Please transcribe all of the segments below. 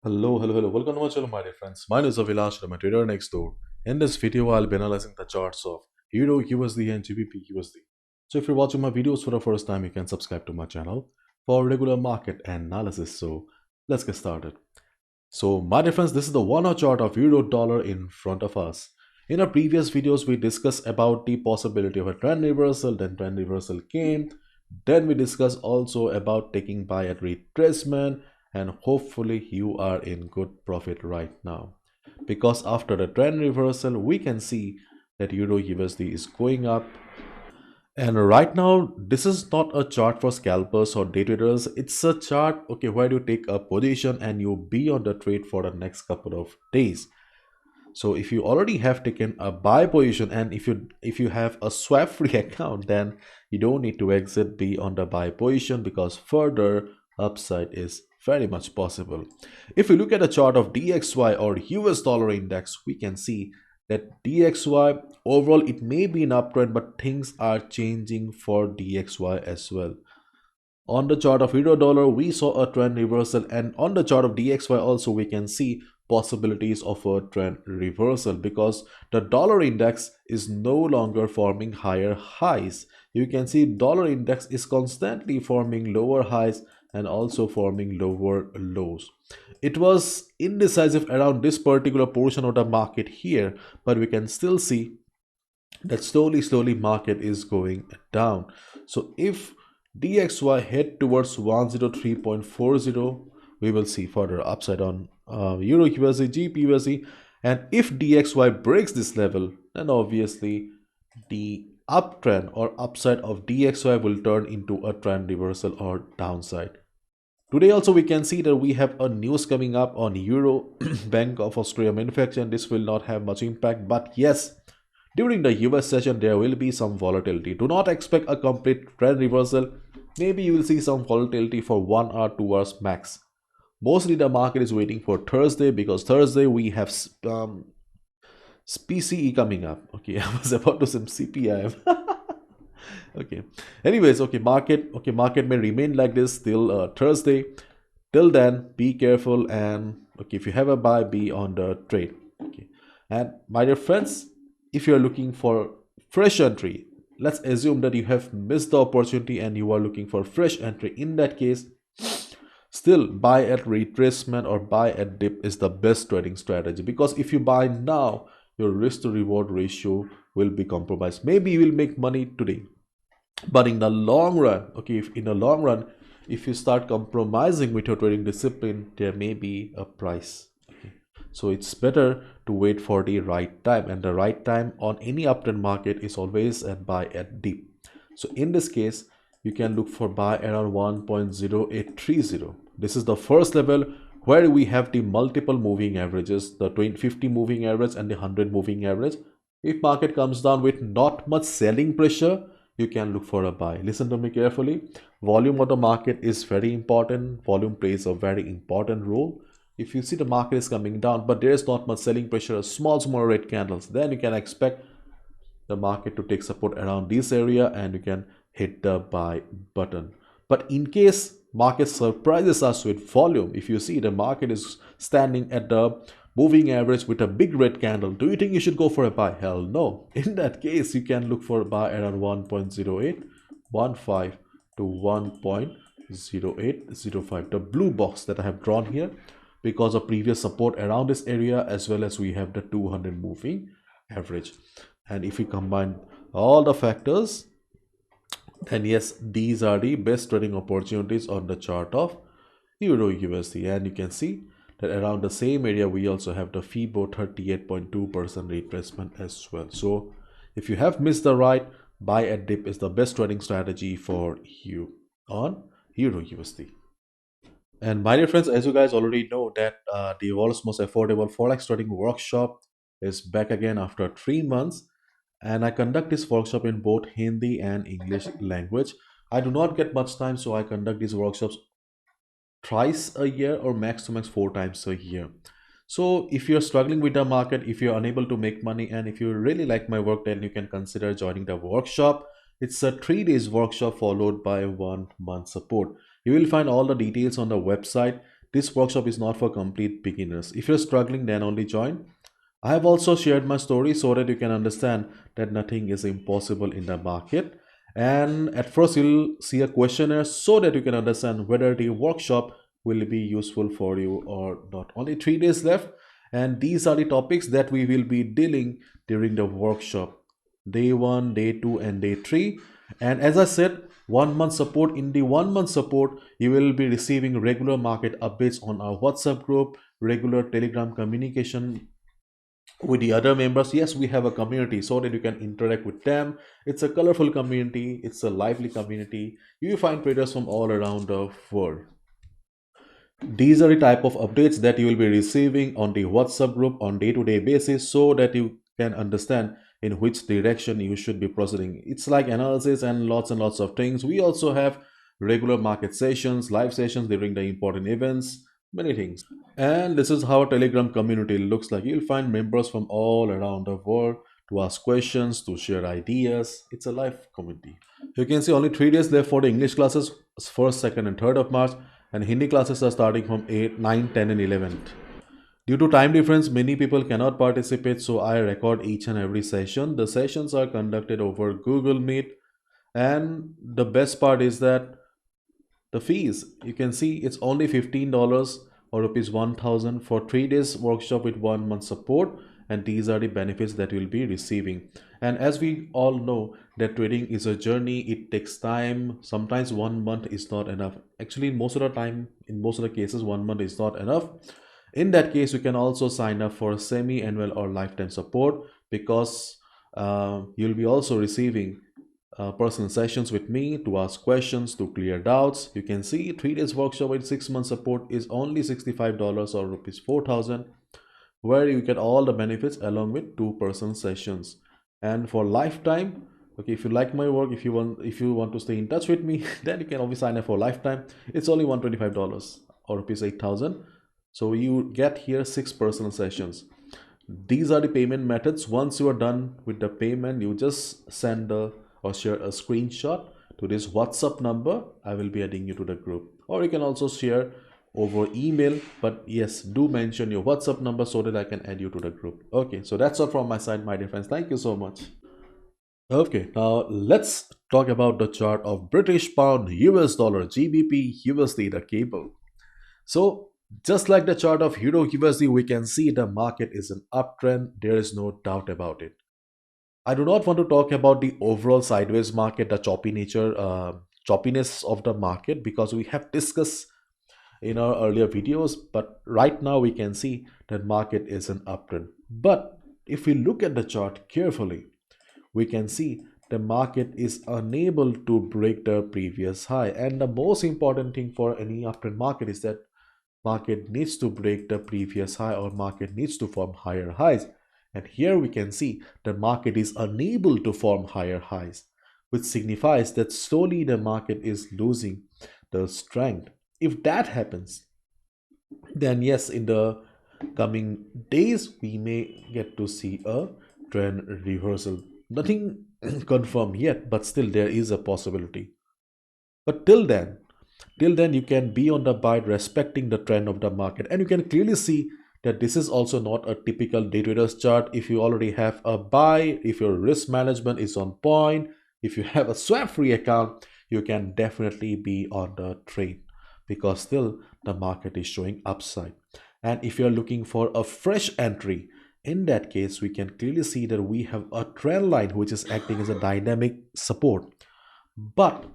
Hello. Welcome to my channel, my dear friends. My name is Avilash, I'm a trader next door. In this video, I'll be analyzing the charts of Euro USD and GBP USD. So if you're watching my videos for the first time, you can subscribe to my channel for regular market analysis. So let's get started. So my dear friends, this is the 1 hour chart of Euro dollar in front of us. In our previous videos, we discussed about the possibility of a trend reversal, then trend reversal came. Then we discussed also about taking buy at retracement, and hopefully you are in good profit right now. Because after the trend reversal, we can see that Euro USD is going up, and right now, this is not a chart for scalpers or day traders. It's a chart, okay, where you take a position and you be on the trade for the next couple of days. So if you already have taken a buy position, and if you have a swap free account, then you don't need to exit, be on the buy position, because further upside is very much possible. If we look at the chart of DXY or US dollar index, we can see that DXY overall it may be an uptrend, but things are changing for DXY as well. On the chart of euro dollar, we saw a trend reversal, and on the chart of DXY also we can see possibilities of a trend reversal because the dollar index is no longer forming higher highs. You can see dollar index is constantly forming lower highs and also forming lower lows. It was indecisive around this particular portion of the market here, but we can still see that slowly market is going down. So if DXY head towards 103.40, we will see further upside on Euro USD, GBPUSD, and if DXY breaks this level, then obviously the uptrend or upside of DXY will turn into a trend reversal or downside. Today also we can see that we have a news coming up on Euro Bank of Australia manufacture, and this will not have much impact, but yes, during the US session, there will be some volatility. Do not expect a complete trend reversal. Maybe you will see some volatility for 1 hour, 2 hours max. Mostly the market is waiting for Thursday because Thursday we have PCE coming up. Okay, I was about to say CPI. Okay. Anyways, market may remain like this till Thursday. Till then, be careful, and okay, if you have a buy, be on the trade. Okay, and my dear friends, if you are looking for fresh entry, let's assume that you have missed the opportunity and you are looking for fresh entry. In that case, still buy at retracement or buy at dip is the best trading strategy, because if you buy now, your risk to reward ratio will be compromised. Maybe you will make money today, but in the long run, okay, if in the long run, if you start compromising with your trading discipline, there may be a price. Okay. So it's better to wait for the right time, and the right time on any uptrend market is always at buy at dip. So in this case, you can look for buy around 1.0830. This is the first level where we have the multiple moving averages, the 50 moving average and the 100 moving average. If market comes down with not much selling pressure, you can look for a buy. Listen to me carefully. Volume of the market is very important. Volume plays a very important role. If you see the market is coming down, but there is not much selling pressure, small red candles, then you can expect the market to take support around this area and you can hit the buy button. But in case market surprises us with volume, if you see the market is standing at the moving average with a big red candle, do you think you should go for a buy? Hell no. In that case, you can look for a buy around 1.0815 to 1.0805, the blue box that I have drawn here, because of previous support around this area, as well as we have the 200 moving average. And if we combine all the factors, then yes, these are the best trading opportunities on the chart of Euro USD. And you can see that around the same area we also have the FEB 38.2% retracement as well. So if you have missed the ride, buy at dip is the best trading strategy for you on Euro USD. And my dear friends, as you guys already know, that the world's most affordable Forex trading workshop is back again after 3 months, and I conduct this workshop in both Hindi and English language. I do not get much time, so I conduct these workshops thrice a year or max to max 4 times a year. So if you're struggling with the market, if you're unable to make money, and if you really like my work, then you can consider joining the workshop. It's a 3 days workshop followed by 1 month support. You will find all the details on the website. This workshop is not for complete beginners. If you're struggling, then only join. I have also shared my story so that you can understand that nothing is impossible in the market. And at first, you'll see a questionnaire so that you can understand whether the workshop will be useful for you or not. Only 3 days left, and these are the topics that we will be dealing during the workshop: day 1, day 2, and day 3. And as I said, 1 month support. In the 1 month support, you will be receiving regular market updates on our WhatsApp group, regular Telegram communication with the other members. Yes, we have a community so that you can interact with them. It's a colorful community, it's a lively community. You will find traders from all around the world. These are the type of updates that you will be receiving on the WhatsApp group on day-to-day basis so that you can understand in which direction you should be proceeding. It's like analysis and lots of things. We also have regular market sessions, live sessions during the important events, many things. And this is how a Telegram community looks like. You'll find members from all around the world to ask questions, to share ideas. It's a live community. You can see only 3 days left for the English classes, 1st, 2nd, and 3rd of March, and Hindi classes are starting from 8, 9, 10, and 11th. Due to time difference, many people cannot participate, so I record each and every session. The sessions are conducted over Google Meet, and the best part is that the fees, you can see it's only $15 or rupees 1000 for 3 days workshop with 1 month support, and these are the benefits that you'll be receiving. And as we all know that trading is a journey, it takes time. Sometimes 1 month is not enough. Actually, most of the time, in most of the cases, 1 month is not enough. In that case, you can also sign up for semi-annual or lifetime support, because you'll be also receiving personal sessions with me to ask questions, to clear doubts. You can see 3 days workshop with 6 months support is only $65 or rupees 4000, where you get all the benefits along with 2 personal sessions. And for lifetime, okay, if you like my work, if you want to stay in touch with me, then you can always sign up for lifetime. It's only $125 or rupees 8000. So you get here 6 personal sessions. These are the payment methods. Once you are done with the payment, you just send or share a screenshot to this WhatsApp number. I will be adding you to the group, or you can also share over email, but yes, do mention your WhatsApp number so that I can add you to the group. Okay, so that's all from my side, my dear friends. Thank you so much. Okay, now let's talk about the chart of British pound, US dollar, GBP USD, the cable. So just like the chart of Euro USD, we can see the market is an uptrend. There is no doubt about it. I do not want to talk about the overall sideways market, the choppiness of the market, because we have discussed in our earlier videos. But right now we can see that market is an uptrend. But if we look at the chart carefully, we can see the market is unable to break the previous high. And the most important thing for any uptrend market is that market needs to break the previous high, or market needs to form higher highs. And here we can see the market is unable to form higher highs, which signifies that slowly the market is losing the strength. If that happens, then yes, in the coming days we may get to see a trend reversal. Nothing confirmed yet, but still there is a possibility. But till then you can be on the buy, respecting the trend of the market. And you can clearly see that this is also not a typical day traders chart. If you already have a buy, if your risk management is on point, if you have a swap free account, you can definitely be on the trade, because still the market is showing upside. And if you're looking for a fresh entry, in that case we can clearly see that we have a trend line which is acting as a dynamic support. But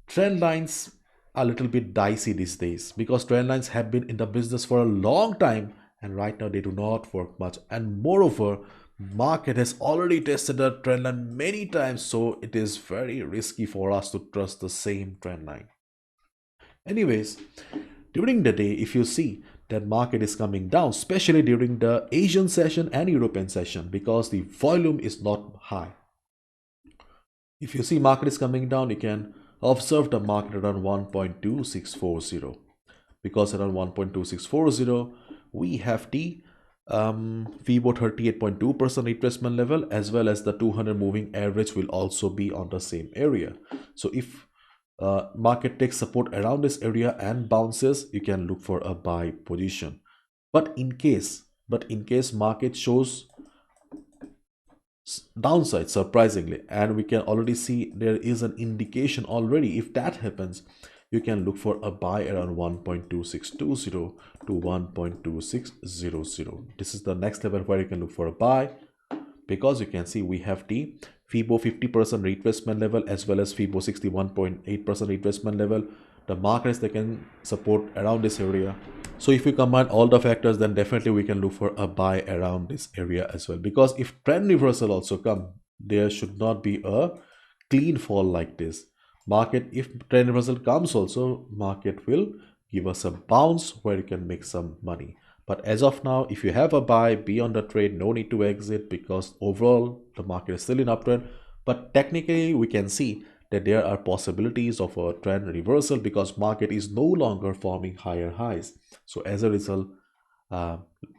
trend lines are a little bit dicey these days, because trend lines have been in the business for a long time, and right now they do not work much. And moreover, market has already tested the trend line many times, so it is very risky for us to trust the same trend line. Anyways, during the day, if you see that market is coming down, especially during the Asian session and European session, because the volume is not high. If you see market is coming down, you can observe the market around 1.2640, because around 1.2640 we have the FEB 38.2% retracement level, as well as the 200 moving average will also be on the same area. So if market takes support around this area and bounces, you can look for a buy position. But in case market shows downside surprisingly, and we can already see there is an indication already, if that happens, you can look for a buy around 1.2620 to 1.2600. This is the next level where you can look for a buy, because you can see we have the FEB 50% retracement level as well as FEB 61.8% retracement level. The market is taking support around this area. So if we combine all the factors, then definitely we can look for a buy around this area as well, because if trend reversal also come, there should not be a clean fall like this. Market, if trend reversal comes also, market will give us a bounce where you can make some money. But as of now, if you have a buy, be on the trade, no need to exit, because overall the market is still in uptrend. But technically we can see that there are possibilities of a trend reversal, because market is no longer forming higher highs. So as a result,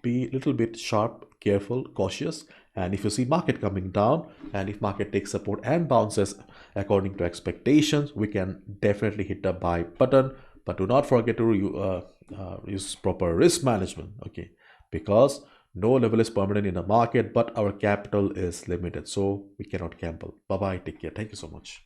be a little bit sharp, careful, cautious. And if you see market coming down, and if market takes support and bounces according to expectations, we can definitely hit the buy button. But do not forget to use proper risk management, okay? Because no level is permanent in the market, but our capital is limited, so we cannot gamble. Bye bye, take care, thank you so much.